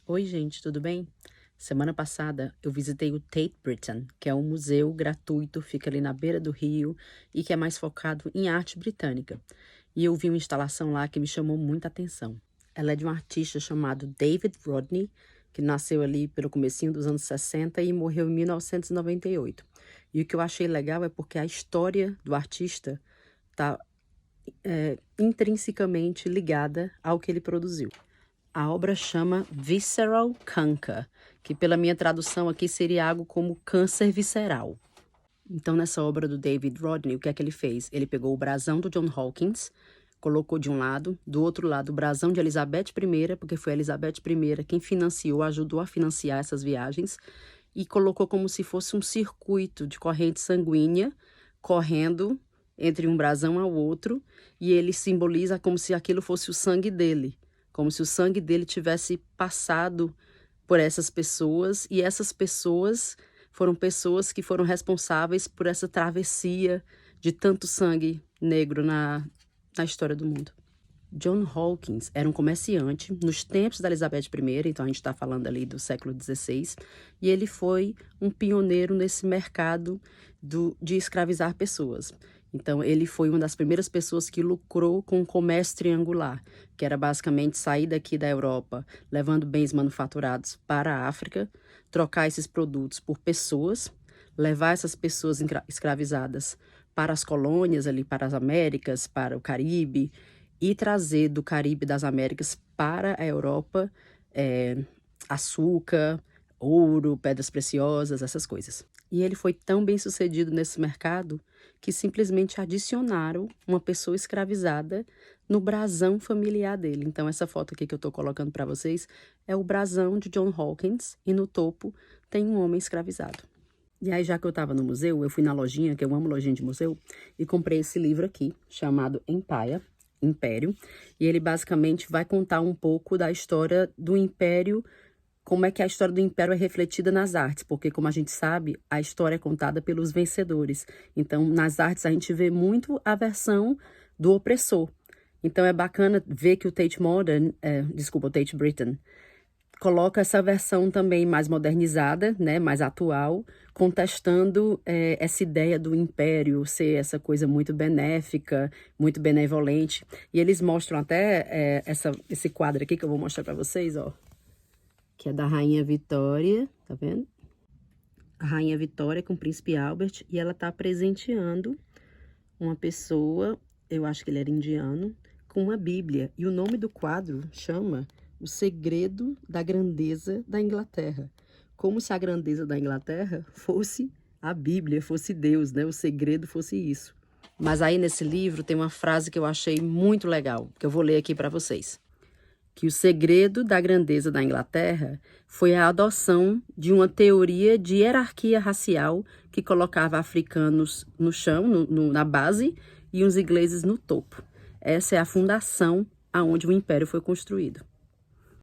Oi, gente, tudo bem? Semana passada eu visitei o Tate Britain, que é um museu gratuito, fica ali na beira do rio e que é mais focado em arte britânica. E eu vi uma instalação lá que me chamou muita atenção. Ela é de um artista chamado David Rodney, que nasceu ali pelo comecinho dos anos 60 e morreu em 1998. E o que eu achei legal é porque a história do artista está intrinsecamente ligada ao que ele produziu. A obra chama Visceral Cancer, que pela minha tradução aqui seria algo como câncer visceral. Então, nessa obra do David Rodney, o que é que ele fez? Ele pegou o brasão do John Hawkins, colocou de um lado, do outro lado o brasão de Elizabeth I, porque foi a Elizabeth I quem financiou, ajudou a financiar essas viagens, e colocou como se fosse um circuito de corrente sanguínea correndo entre um brasão ao outro, e ele simboliza como se aquilo fosse o sangue dele, como se o sangue dele tivesse passado por essas pessoas, e essas pessoas foram pessoas que foram responsáveis por essa travessia de tanto sangue negro na história do mundo. John Hawkins era um comerciante nos tempos da Elizabeth I, então a gente está falando ali do século XVI, e ele foi um pioneiro nesse mercado de escravizar pessoas. Então, ele foi uma das primeiras pessoas que lucrou com o comércio triangular, que era basicamente sair daqui da Europa, levando bens manufaturados para a África, trocar esses produtos por pessoas, levar essas pessoas escravizadas para as colônias ali, para as Américas, para o Caribe, e trazer do Caribe das Américas para a Europa açúcar, ouro, pedras preciosas, essas coisas. E ele foi tão bem sucedido nesse mercado que simplesmente adicionaram uma pessoa escravizada no brasão familiar dele. Então, essa foto aqui que eu estou colocando para vocês é o brasão de John Hawkins e no topo tem um homem escravizado. E aí, já que eu estava no museu, eu fui na lojinha, que eu amo lojinha de museu, e comprei esse livro aqui, chamado Empire, Império, e ele basicamente vai contar um pouco da história do Império, como é que a história do Império é refletida nas artes, porque, como a gente sabe, a história é contada pelos vencedores. Então, nas artes, a gente vê muito a versão do opressor. Então, é bacana ver que o Tate Britain, coloca essa versão também mais modernizada, né, mais atual, contestando essa ideia do império ser essa coisa muito benéfica, muito benevolente. E eles mostram até esse quadro aqui que eu vou mostrar para vocês, ó, que é da Rainha Vitória, tá vendo? A Rainha Vitória com o Príncipe Albert, e ela tá presenteando uma pessoa, eu acho que ele era indiano, com uma Bíblia. E o nome do quadro chama O Segredo da Grandeza da Inglaterra. Como se a grandeza da Inglaterra fosse a Bíblia, fosse Deus, né? O segredo fosse isso. Mas aí nesse livro tem uma frase que eu achei muito legal, que eu vou ler aqui para vocês. Que o segredo da grandeza da Inglaterra foi a adoção de uma teoria de hierarquia racial que colocava africanos no chão, na base, e os ingleses no topo. Essa é a fundação aonde o império foi construído.